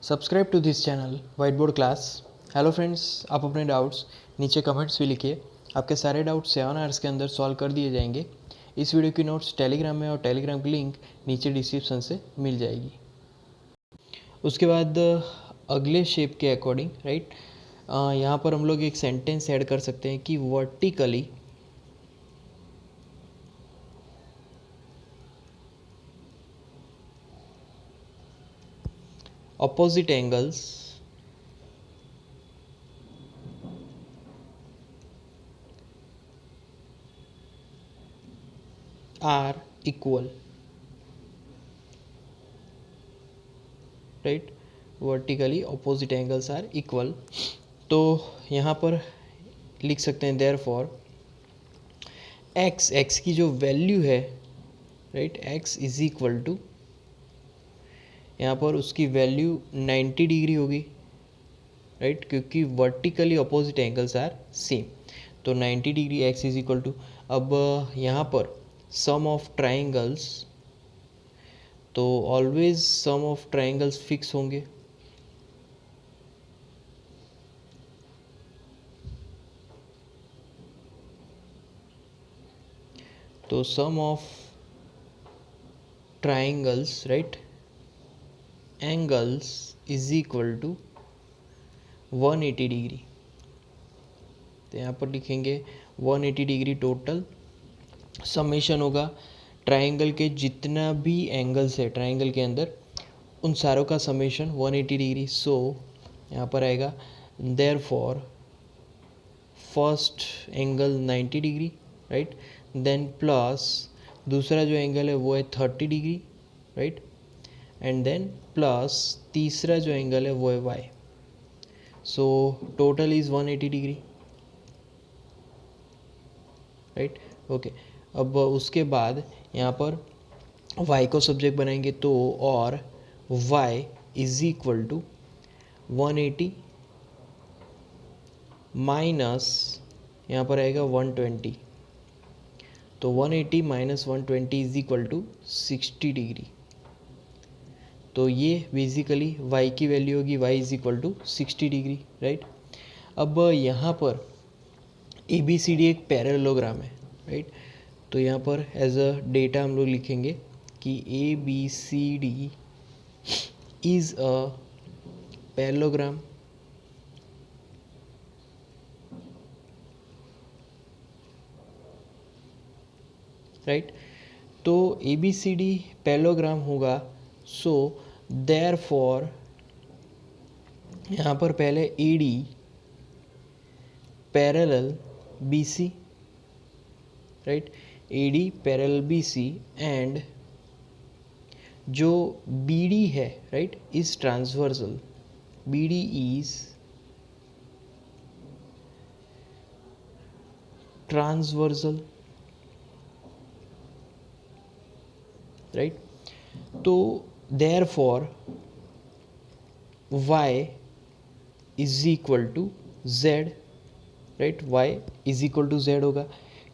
Subscribe to this channel white board class. Hello friends, आप अपने doubts नीचे comments भी लिखिए। आपके सारे डाउट्स 7 आवर्स के अंदर सॉल्व कर दिए जाएंगे। इस वीडियो की नोट्स टेलीग्राम में और टेलीग्राम की लिंक नीचे डिस्क्रिप्शन से मिल जाएगी। उसके बाद अगले शेप के अकॉर्डिंग राइट, यहाँ पर हम लोग एक सेंटेंस ऐड कर सकते हैं कि vertically opposite angles are equal, right. Vertically opposite angles are equal. तो यहाँ पर लिख सकते हैं देयरफॉर एक्स की जो वैल्यू है right, x is equal to, यहाँ पर उसकी वैल्यू 90 डिग्री होगी राइट, क्योंकि vertically opposite angles are same. तो 90 degree x is equal to, अब यहाँ पर सम ऑफ ट्राइंगल्स, तो always sum of triangles fix होंगे। तो sum of triangles right angles is equal to 180 degree. तो यहाँ पर लिखेंगे 180 डिग्री टोटल समेशन होगा ट्राइंगल के जितना भी एंगल्स है ट्राइंगल के अंदर, उन सारों का समेशन 180 डिग्री। सो यहाँ पर आएगा therefore first angle 90 degree right, then plus दूसरा जो एंगल है वो है 30 degree right, and then plus तीसरा जो एंगल है वो है y. So total is 180 degree right. Okay, अब उसके बाद यहाँ पर y को सब्जेक्ट बनाएंगे तो, और y is equal to 180 minus यहाँ पर आएगा 120। तो 180 minus 120 is equal to 60 degree. तो ये बेसिकली y की वैल्यू होगी, y is equal to 60 degree right. अब यहाँ पर ए बी सी डी एक पैरेललोग्राम है राइट। तो यहाँ पर एज अ डेटा हम लोग लिखेंगे कि A B C D is a parallelogram right. तो A B C D parallelogram होगा। सो देयरफॉर यहाँ पर पहले A D parallel B C right, A D parallel B C, and जो बी डी है right is transversal, B D is transversal right. तो therefore y is equal to z right, y is equal to z होगा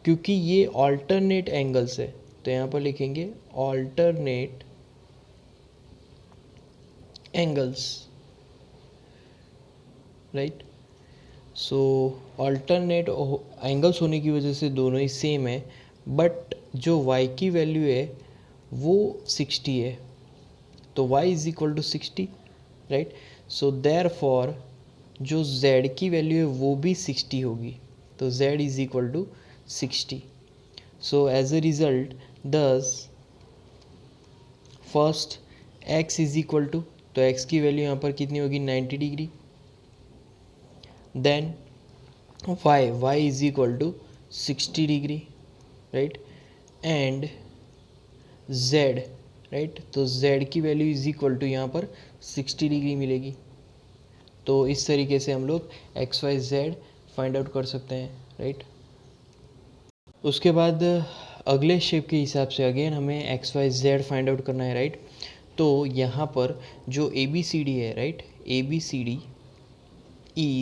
क्योंकि ये alternate angles है। तो यहाँ पर लिखेंगे alternate angles right. So alternate angles होने की वजह से दोनों ही सेम है, बट जो y की वैल्यू है वो 60 है। तो y is equal to 60 right. So therefore जो z की वैल्यू है वो भी 60 होगी। तो z is equal to 60। So as a result thus first x is equal to, तो x की वैल्यू यहाँ पर कितनी होगी 90 degree, then y is equal to 60 degree right, and z right, तो z की वैल्यू इज इक्वल टू यहाँ पर 60 डिग्री मिलेगी। तो इस तरीके से हम लोग x Y Z find out कर सकते हैं राइट। उसके बाद अगले शेप के हिसाब से अगेन हमें x Y Z find out करना है राइट। तो यहाँ पर जो ए बी सी डी है right, A B C D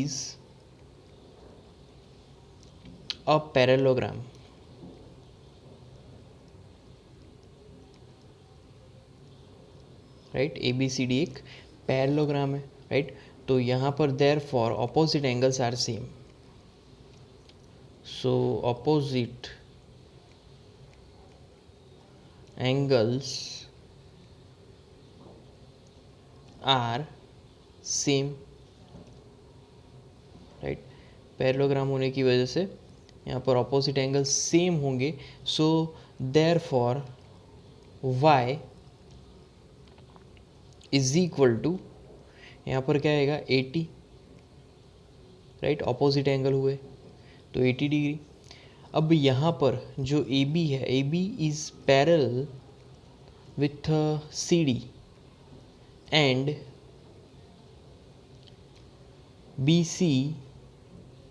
is a parallelogram right, A B C D एक पैरेललोग्राम है, राइट। तो यहाँ पर therefore opposite angles are same, so opposite angles are same, right. Parallelogram होने की वजह से यहाँ पर ऑपोजिट एंगल सेम होंगे, so therefore y is equal to, यहाँ पर क्या आएगा 80, राइट। ऑपोजिट एंगल हुए तो 80 डिग्री। अब यहाँ पर जो AB है, AB is parallel with CD and BC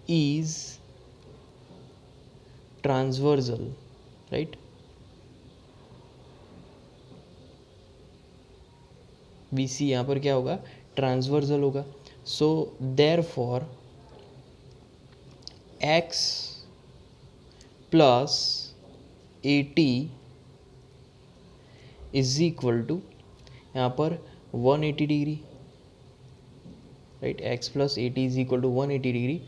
is transversal, right। BC यहाँ पर क्या होगा, ट्रांसवर्सल होगा। So therefore x plus 80 is equal to यहाँ पर 180 degree, right. x plus 80 is equal to 180 degree,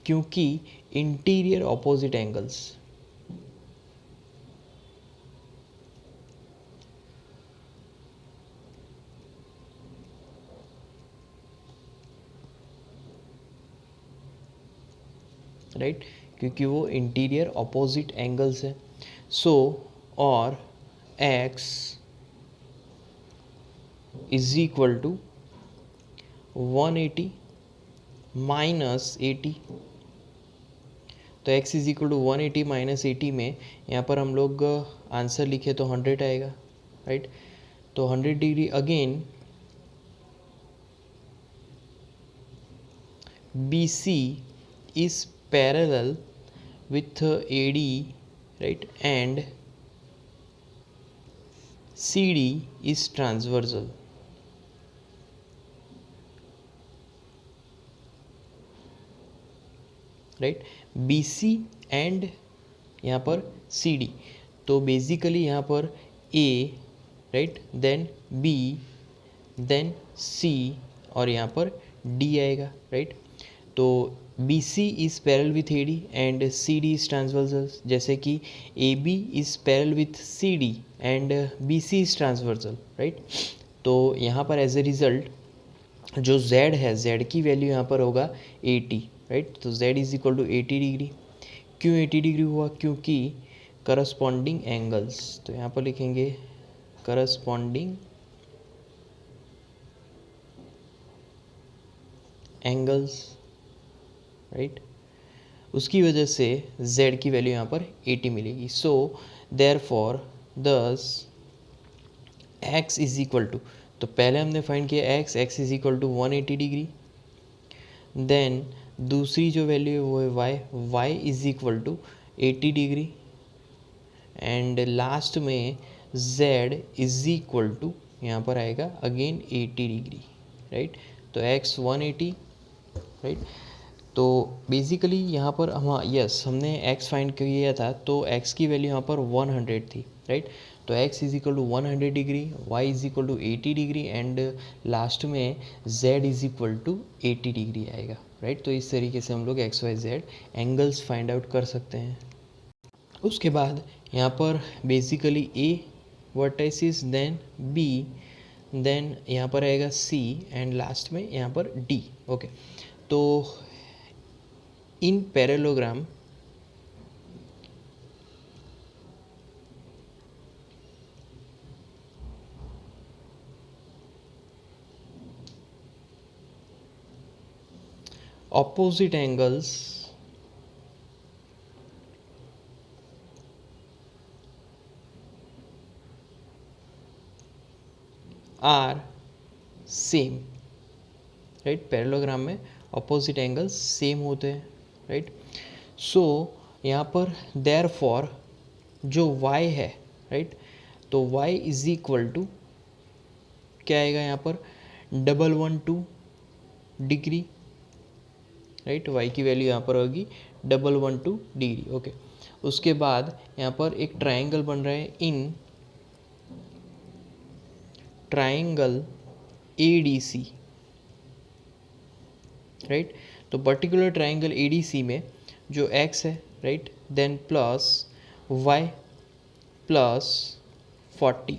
क्योंकि इंटीरियर ऑपोजिट एंगल्स, राइट, क्योंकि वो इंटीरियर ऑपोजिट एंगल्स है। सो और x is equal to 180 minus 80, तो x is equal to 180 minus 80 में यहाँ पर हम लोग आंसर लिखे तो 100 आएगा, राइट। तो 100 degree again BC is parallel with AD, right, and CD is transversal, right. BC and यहाँ पर CD, तो बेसिकली यहाँ पर A, right, then B, then C और यहाँ पर D आएगा, राइट। तो BC is parallel with AD and CD is transversal, जैसे कि AB is parallel with CD and BC is transversal, right. तो यहाँ पर एज ए रिजल्ट जो Z है, Z की वैल्यू यहाँ पर होगा 80, राइट। तो Z is equal to 80 degree. क्यों 80 डिग्री हुआ, क्योंकि करस्पॉन्डिंग एंगल्स, तो यहाँ पर लिखेंगे करस्पॉन्डिंग एंगल्स, राइट, उसकी वजह से Z की वैल्यू यहाँ पर 80 मिलेगी। सो देयरफॉर दस x इज इक्वल टू, तो पहले हमने फाइंड किया x is equal to 180 degree, then दूसरी जो वैल्यू है वो है y is equal to 80 degree, and last में z इज इक्वल टू यहाँ पर आएगा अगेन 80 डिग्री, राइट। तो x 180, राइट। तो बेसिकली यहाँ पर हम, यस, हमने x फाइंड किया था, तो x की वैल्यू यहाँ पर 100 थी, राइट। तो x is equal to 100 degree, y is equal to 80 degree and last में z is equal to 80 degree आएगा, राइट। तो इस तरीके से हम लोग x y z angles find out कर सकते हैं। उसके बाद यहाँ पर basically A vertices, then B, then यहाँ पर आएगा C एंड लास्ट में यहाँ पर D, ओके। तो इन parallelogram opposite angles are same, right. Parallelogram में ऑपोजिट एंगल्स सेम होते हैं, राइट। सो यहाँ पर देयरफॉर जो y है, राइट, तो y इज इक्वल टू क्या आएगा यहाँ पर 112 डिग्री, राइट। y की वैल्यू यहाँ पर होगी 112 डिग्री, ओके। उसके बाद यहाँ पर एक ट्राइंगल बन रहा है इन ट्राइंगल ADC, राइट। तो पर्टिकुलर ट्राइंगल ADC में जो x है, right, then plus y plus 40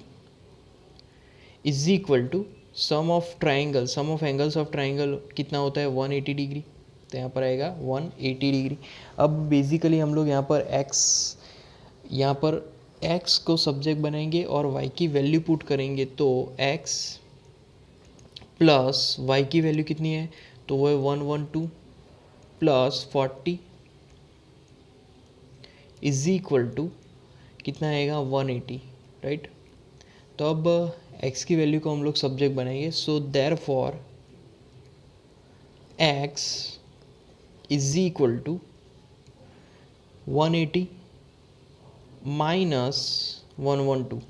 is equal to sum of triangle, sum of angles of triangle कितना होता है 180 डिग्री, तो यहाँ पर आएगा 180 डिग्री। अब बेसिकली हम लोग यहाँ पर x को सब्जेक्ट बनाएंगे और y की वैल्यू पुट करेंगे, तो x प्लस y की वैल्यू कितनी है, तो वो है 112 प्लस 40 इज इक्वल टू कितना आएगा 180, राइट। तो अब x की वैल्यू को हम लोग सब्जेक्ट बनाएंगे, so therefore x is equal to 180 minus 112,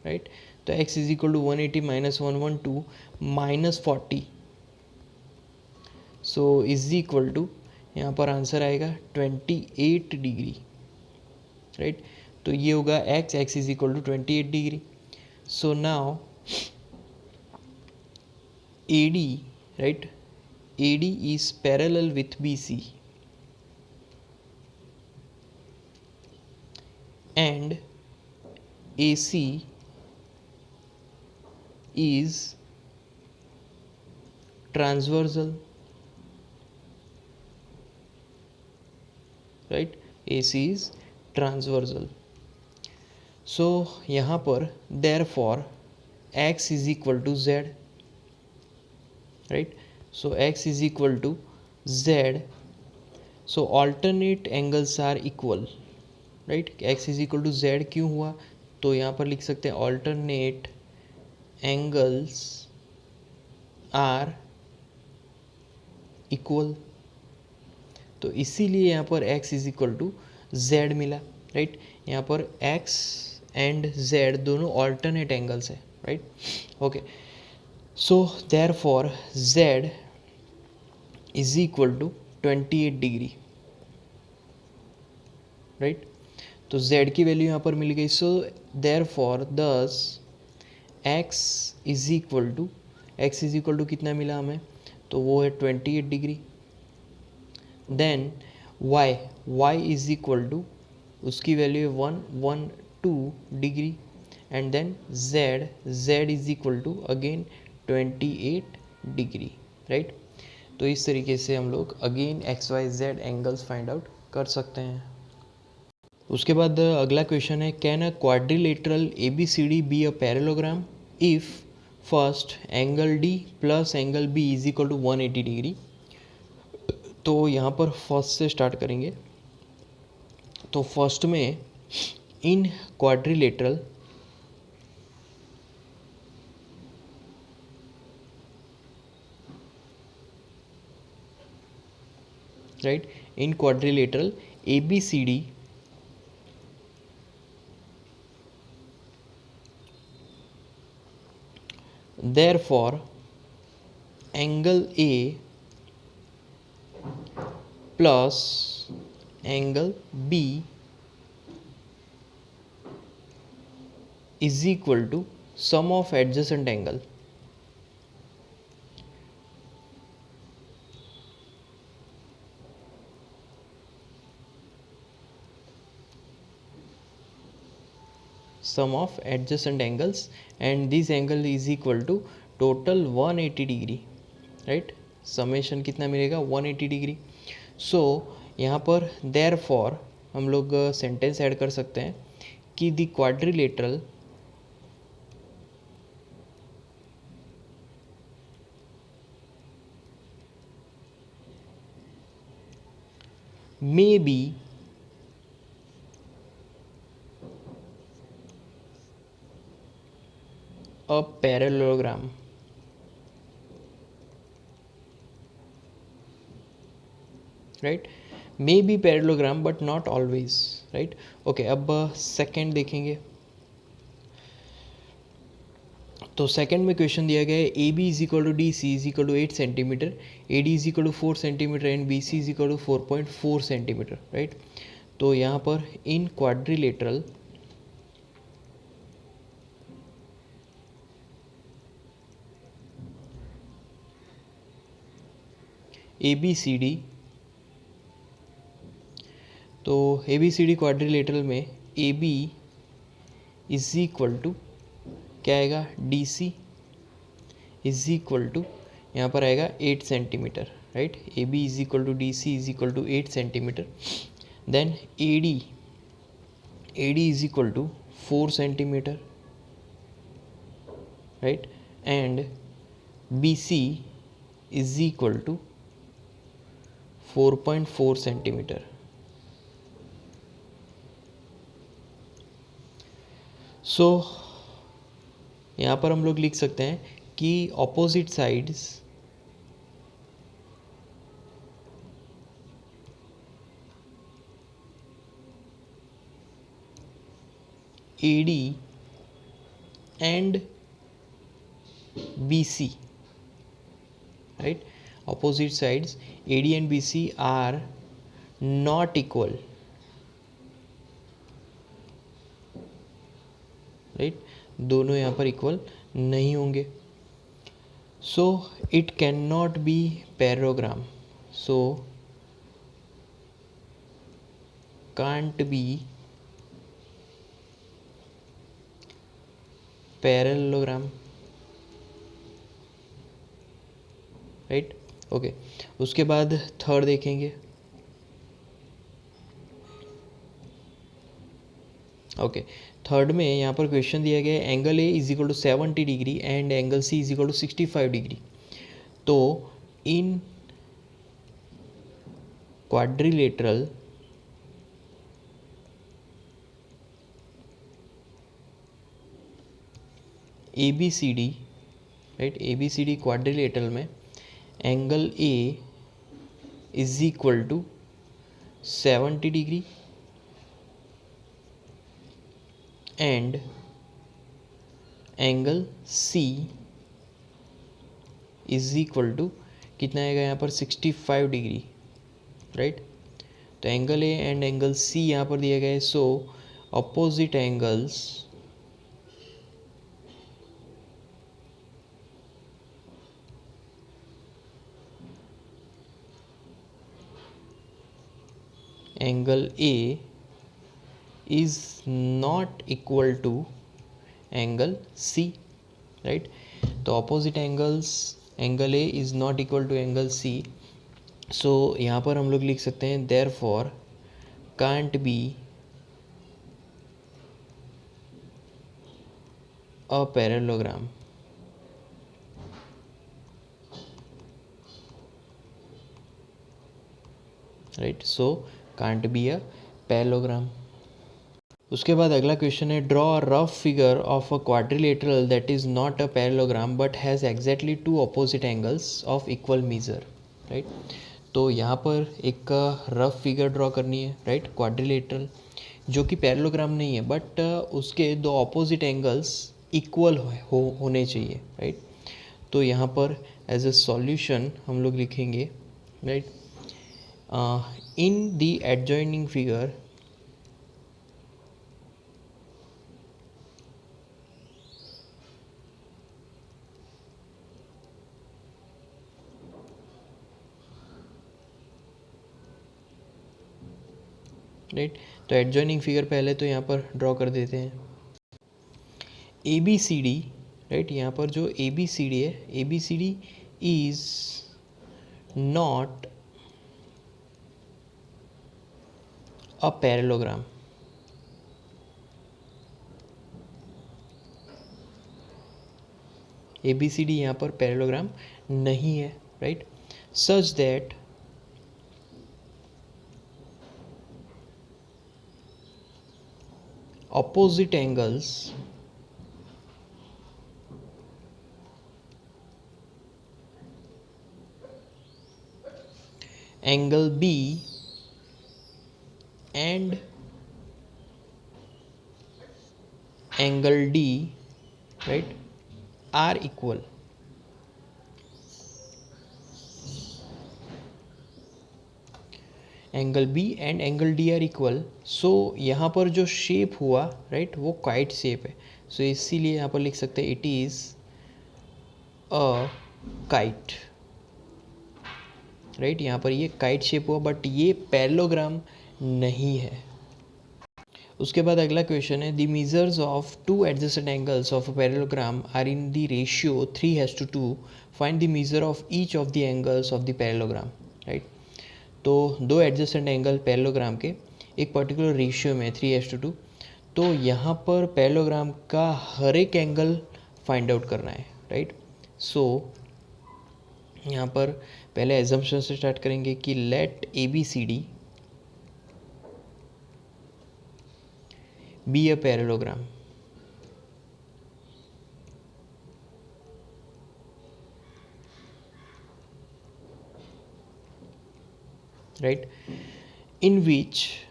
right. तो x is equal to 180 minus 112 minus 40, so is equal to यहाँ पर आंसर आएगा 28 डिग्री, राइट। तो ये होगा x is equal to 28 degree. So now AD, right, AD is parallel with BC and AC is transversal, right, AC is transversal. So यहाँ पर therefore x is equal to z, right. So x is equal to z, so alternate angles are equal, right. x is equal to z क्यों हुआ, तो यहाँ पर लिख सकते हैं alternate angles are equal, तो इसीलिए यहाँ पर x is equal to z मिला, राइट। यहाँ पर x एंड z दोनों alternate angles है, right. Okay, so therefore z is equal to 28 degree, right. तो z की वैल्यू यहाँ पर मिल गई, सो देयरफॉर दस x इज इक्वल टू कितना मिला हमें, तो वो है 28 degree. Then y is equal to उसकी वैल्यू है 112 degree, and then z is equal to again 28 degree, right. तो इस तरीके से हम लोग again XYZ angles find out कर सकते हैं। उसके बाद अगला क्वेश्चन है, can a quadrilateral ABCD be a parallelogram if first angle D plus angle B is equal to 180 degree. तो यहाँ पर फर्स्ट से स्टार्ट करेंगे। तो फर्स्ट में इन quadrilateral right, in quadrilateral ABCD therefore angle A plus angle B is equal to sum of adjacent angle, sum of adjacent angles, and this angle is equal to total 180 degree, right. Summation कितना मिलेगा 180 degree. So यहाँ पर therefore हम लोग sentence add कर सकते हैं कि the quadrilateral may be a parallelogram, right, may be parallelogram but not always, right। okay, अब सेकंड देखेंगे। तो सेकंड में क्वेश्चन दिया गया है, A B is equal to D C is equal to 8 centimetre, A D is equal to 4 centimetre and B C is equal to 4.4 centimetre, right. तो यहाँ पर in quadrilateral A B C D, तो A B C D quadrilateral में A B is equal to क्या आएगा, D C is equal to, यहाँ पर आएगा 8 centimetre, right. A B is equal to D C is equal to 8 centimetre. Then A D is equal to 4 centimetre, right, and B C is equal to 4.4 centimetre. So यहाँ पर हम लोग लिख सकते हैं कि opposite sides AD and BC, right? Opposite sides AD and BC are not equal, right? दोनों यहाँ पर इक्वल नहीं होंगे। So it can not be parallelogram, so can't be parallelogram, right. Okay, उसके बाद थर्ड देखेंगे। ओके, थर्ड में यहाँ पर क्वेश्चन दिया गया है angle A is equal to 70 degree and angle C is equal to 65 degree. तो in quadrilateral A B C D, right, A B C D quadrilateral में angle A is equal to 70 degree and angle C is equal to कितना आएगा यहाँ पर 65 degree, right. तो angle A and angle C यहाँ पर दिया गया है। So opposite angles angle A is not equal to angle C, right? तो opposite angles angle A is not equal to angle C, so यहाँ पर हम लोग लिख सकते हैं therefore can't be a parallelogram, right? So can't be a parallelogram। उसके बाद अगला क्वेश्चन है draw a rough figure of a quadrilateral that is not a parallelogram but has exactly two opposite angles of equal measure, right. तो यहाँ पर एक rough figure draw करनी है, राइट, क्वाड्रिलेटरल जो कि पैरेललोग्राम नहीं है बट उसके दो अपोजिट एंगल्स इक्वल होने चाहिए, राइट। तो यहाँ पर एज अ सॉल्यूशन हम लोग लिखेंगे, right, in the adjoining figure right. तो एडजॉइनिंग फिगर पहले तो यहाँ पर ड्रॉ कर देते हैं। A B C D, right, यहाँ पर जो ए बी सी डी है, A B C D is not a parallelogram, A B C D यहाँ पर पैरेललोग्राम नहीं है, right, such that opposite angles angle B and angle D, right, are equal। Angle B and angle D are equal. So यहाँ पर जो shape हुआ, right, वो kite shape है। सो इसीलिए यहाँ पर लिख सकते हैं it is a kite, right. यहाँ पर ये काइट शेप हुआ बट ये पैरेललोग्राम नहीं है। उसके बाद अगला क्वेश्चन है, the measures of two adjacent angles of a parallelogram are in the ratio 3:2, find the measure of each of the angles of the parallelogram, right. तो दो एडजेसेंट एंगल पैरेललोग्राम के एक पर्टिकुलर रेशियो में 3:2, तो यहाँ पर parallelogram का हर एक एंगल फाइंड आउट करना है, राइट। सो यहाँ पर पहले एजम्पशन से स्टार्ट करेंगे कि late ABCD be a parallelogram, right, in which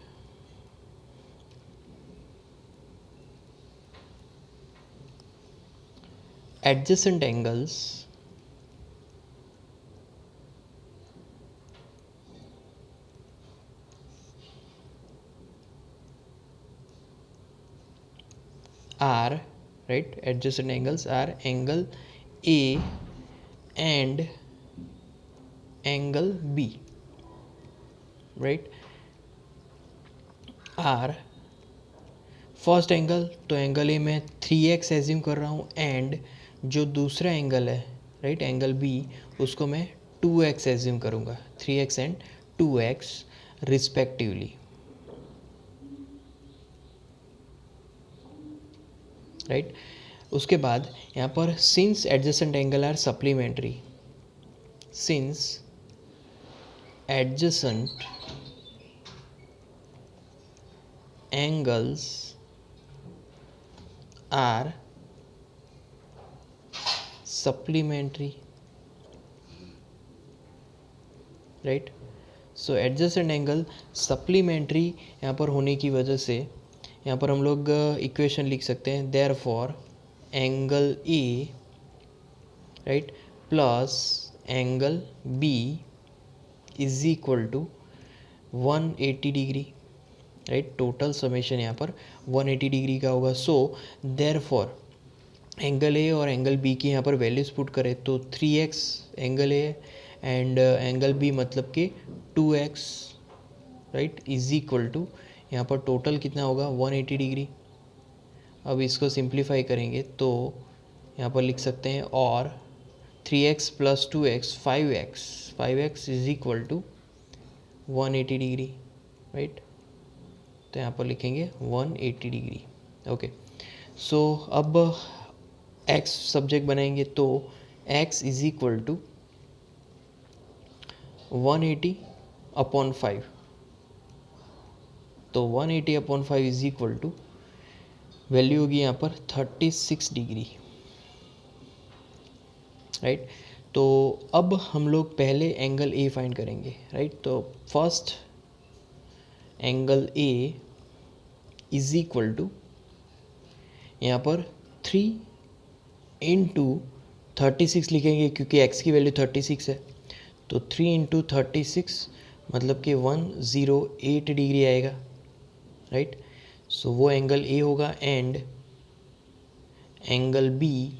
adjacent angles are, right, adjacent angles are angle A and angle B, right, are first angle, तो angle ए मैं 3x एज्यूम कर रहा हूँ एंड जो दूसरा एंगल है, राइट, एंगल B, उसको मैं 2x एज्यूम करूँगा, 3x and 2x respectively, right. उसके बाद यहाँ पर since adjacent angle are supplementary, since adjacent angles are supplementary, right. So adjacent angle supplementary यहाँ पर होने की वजह से यहाँ पर हम लोग इक्वेशन लिख सकते हैं, therefore angle A, right, plus angle B is equal to 180 degree, right. Total summation यहाँ पर 180 डिग्री का होगा। सो देयरफॉर एंगल ए और एंगल बी की यहाँ पर वैल्यूज पुट करें तो 3x angle A and angle B मतलब कि 2x, right, is equal to यहाँ पर टोटल कितना होगा 180 डिग्री। अब इसको सिंप्लीफाई करेंगे तो यहाँ पर लिख सकते हैं और 3x plus 2x 5x is equal to 180 degree, right. तो यहाँ पर लिखेंगे 180 डिग्री, ओके। सो अब x सब्जेक्ट बनाएंगे तो x इज इक्वल टू 180/5, तो 180/5 इज इक्वल टू वैल्यू होगी यहाँ पर 36 डिग्री, राइट। तो अब हम लोग पहले एंगल ए फाइंड करेंगे, राइट। तो first angle A is equal to यहाँ पर 3 इंटू 36 लिखेंगे क्योंकि x की वैल्यू 36 है, तो 3 इंटू 36 मतलब कि 108 डिग्री आएगा, राइट। सो वो एंगल ए होगा and angle B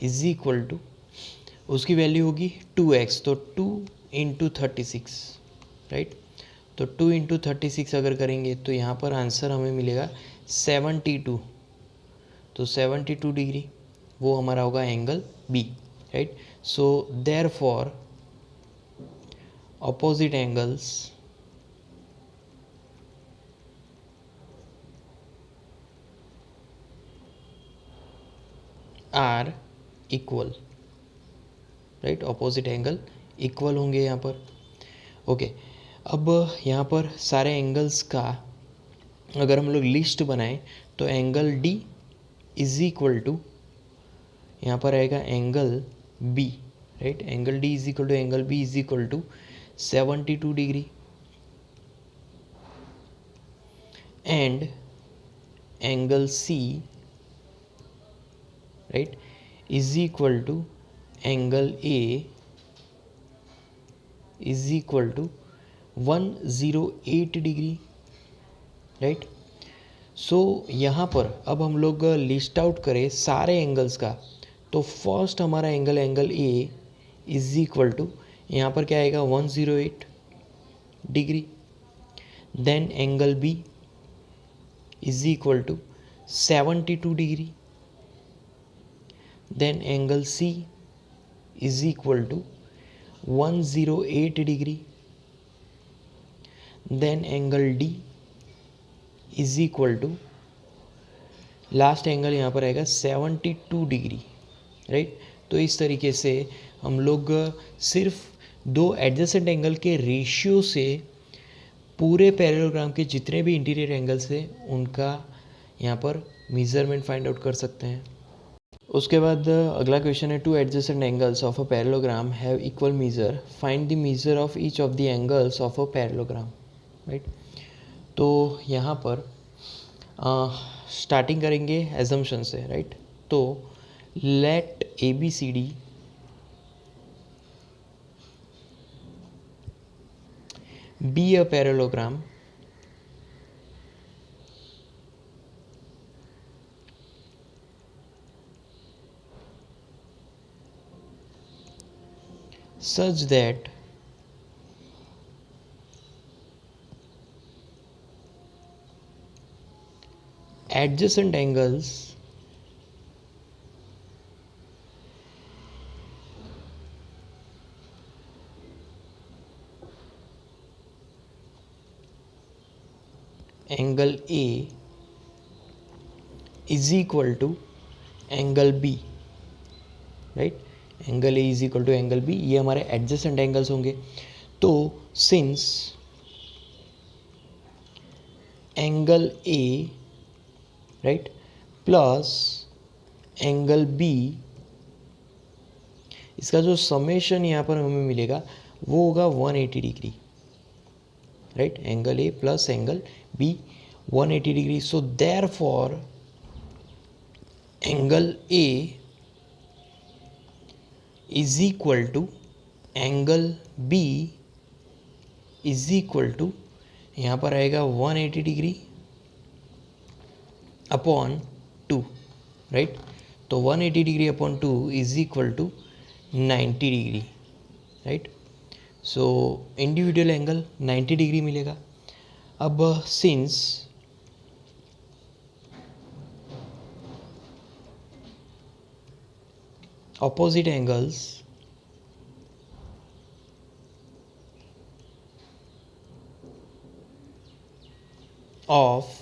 is equal to उसकी वैल्यू होगी 2x, तो 2 इंटू 36, राइट। तो 2 इंटू 36 अगर करेंगे तो यहाँ पर आंसर हमें मिलेगा 72, तो 72 डिग्री वो हमारा होगा angle B, right. So therefore opposite angles are equal, right, opposite angle equal होंगे यहाँ पर, ओके। अब यहाँ पर सारे एंगल्स का अगर हम लोग लिस्ट बनाएं तो angle D is equal to यहाँ पर आएगा angle B, right. Angle D is equal to angle B is equal to 72 degree and angle C, right, is equal to angle A is equal to 108 degree, right. So यहाँ पर अब हम लोग list out करें सारे angles का, तो first हमारा angle A is equal to यहाँ पर क्या आएगा 108 degree. Then angle B is equal to 72 degree. Then angle C is equal to 108 degree. Then angle D is equal to, last angle यहाँ पर आएगा 72 डिग्री, राइट। तो इस तरीके से हम लोग सिर्फ दो एडजेसेंट एंगल के रेशियो से पूरे पैरेललोग्राम के जितने भी इंटीरियर एंगल्स हैं उनका यहाँ पर मेजरमेंट फाइंड आउट कर सकते हैं। उसके बाद अगला क्वेश्चन है, two adjacent angles of a parallelogram have equal measure, find the measure of each of the angles of a parallelogram, right. तो यहाँ पर स्टार्टिंग करेंगे एजम्पशन से, राइट। तो let A B C D be a parallelogram such that adjacent angles angle A is equal to angle B, right. Angle A is equal to angle B, ये हमारे adjacent angles होंगे। तो since angle A, right, plus angle B, इसका जो summation यहाँ पर हमें मिलेगा वो होगा 180 degree, right. Angle A plus angle B 180 degree. So therefore angle A is equal to angle B is equal to, यहाँ पर आएगा 180 डिग्री अपॉन 2, राइट। तो 180 degree upon 2 is equal to 90 degree, right. So individual angle 90 degree मिलेगा। अब since opposite angles of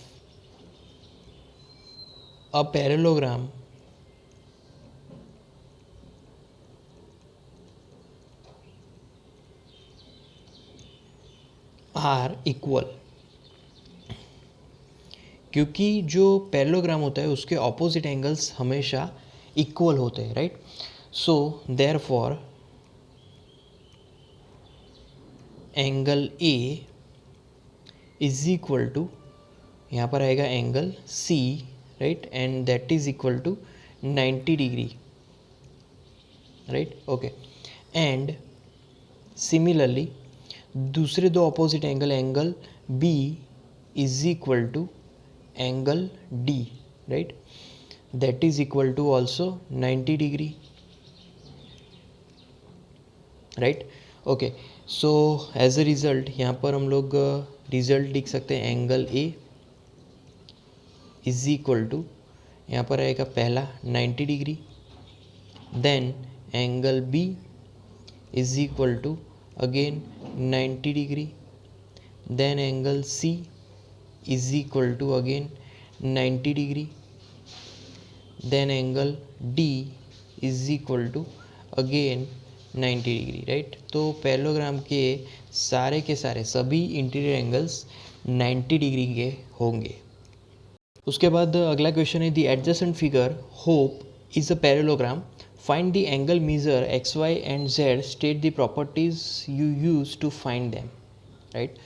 a parallelogram are equal, क्योंकि जो parallelogram होता है उसके ऑपोजिट एंगल्स हमेशा इक्वल होते हैं, right. So therefore angle A is equal to, यहाँ पर आएगा angle C, right, and that is equal to 90 degree, right, okay. And similarly दूसरे दो opposite angle, angle B is equal to angle D, right, that is equal to also 90 degree, right। okay, so as a result यहाँ पर हम लोग result लिख सकते हैं, angle A is equal to, यहाँ पर आएगा पहला 90 degree, then angle B is equal to again 90 degree, then angle C is equal to again 90 degree, then angle D is equal to again 90 degree, right. तो parallelogram के सारे सभी interior angles 90 degree के होंगे। उसके बाद अगला क्वेश्चन है, the adjacent figure HOP is a parallelogram, find the angle measure X Y and Z, state the properties you use to find them, right.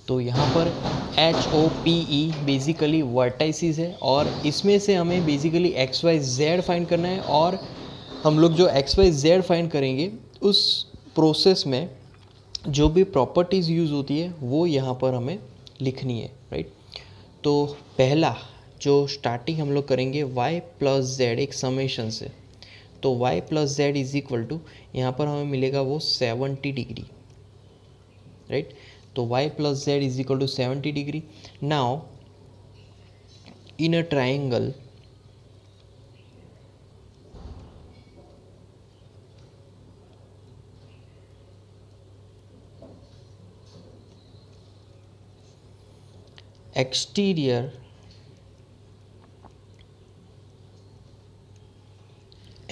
तो यहाँ पर HOPE बेसिकली वर्टाइसिस है और इसमें से हमें basically X Y Z find करना है, और हम लोग जो एक्स वाई जेड फाइंड करेंगे उस प्रोसेस में जो भी प्रॉपर्टीज़ यूज़ होती है वो यहाँ पर हमें लिखनी है, राइट। तो पहला जो स्टार्टिंग हम लोग करेंगे y प्लस जेड एक समेशन से, तो y plus Z is equal to, यहाँ पर हमें मिलेगा वो 70 डिग्री, राइट। तो y plus Z is equal to 70 degree. Now in a triangle exterior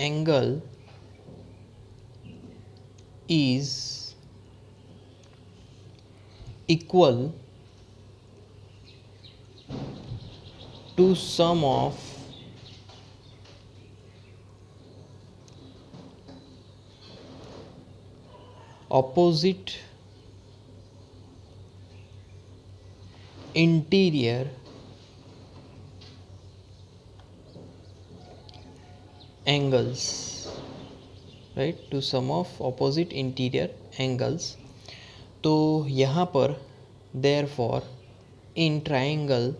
angle is equal to sum of opposite interior angles, right, to sum of opposite interior angles. तो यहाँ पर therefore in triangle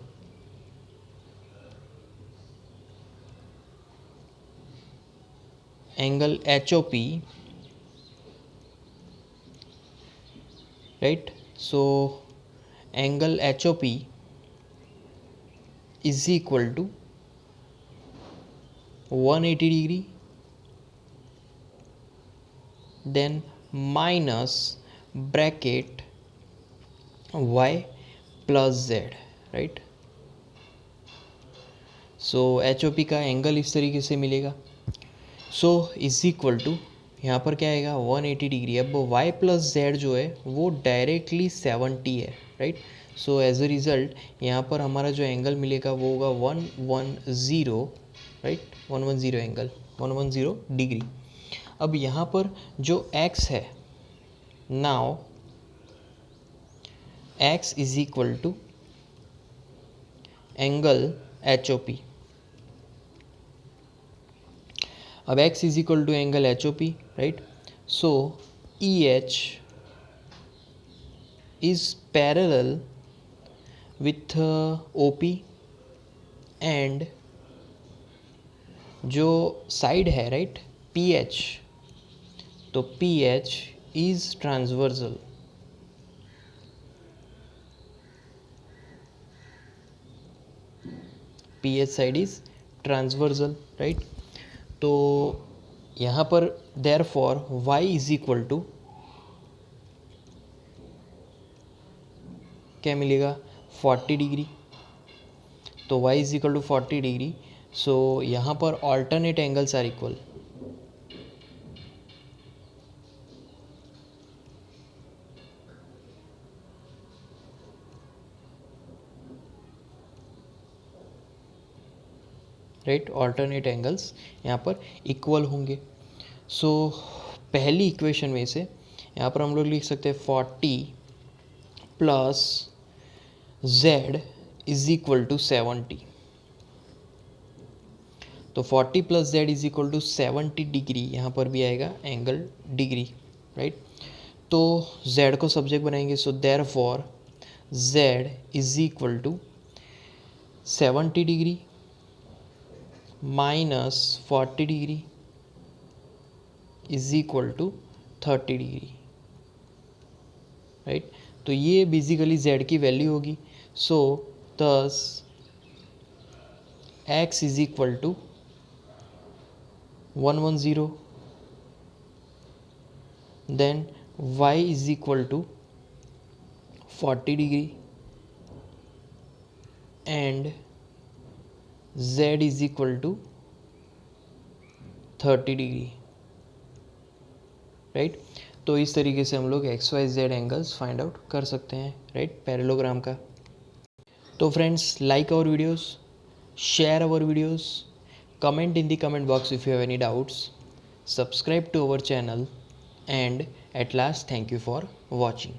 angle HOP, right, so angle HOP is equal to 180 degree then minus bracket y plus z, right. So HOP का angle इस तरीके से मिलेगा। सो is equal to, यहाँ पर क्या आएगा 180 डिग्री। अब y प्लस जेड जो है वो डायरेक्टली 70 है, right. So as a result यहाँ पर हमारा जो एंगल मिलेगा वो होगा 110, राइट, 110 एंगल, 110 डिग्री। अब यहाँ पर जो x है, now x is equal to angle HOP। अब x is equal to angle HOP, right. So EH is parallel with OP and जो साइड है, राइट, PH, तो PH is transversal, PH side is transversal, right. तो यहाँ पर therefore y is equal to क्या मिलेगा 40 degree. तो y is equal to 40 degree. So यहाँ पर alternate angles are equal, right, alternate angles यहाँ पर इक्वल होंगे। सो पहली इक्वेशन में से यहाँ पर हम लोग लिख सकते हैं 40 plus z is equal to 70। तो 40 plus z is equal to 70 degree, यहाँ पर भी आएगा एंगल डिग्री, राइट। तो z को सब्जेक्ट बनाएंगे। So therefore z is equal to 70 degree minus 40 degree is equal to 30 degree, right. तो ये बेसिकली z की वैल्यू होगी। So thus x is equal to 110, then y is equal to 40 degree and z is equal to 30 degree, right. तो इस तरीके से हम लोग XYZ एंगल्स फाइंड आउट कर सकते हैं, राइट, पैरेललोग्राम का। तो friends, like our videos, share our videos, comment in the comment box if you have any doubts, subscribe to our channel, and at last thank you for watching.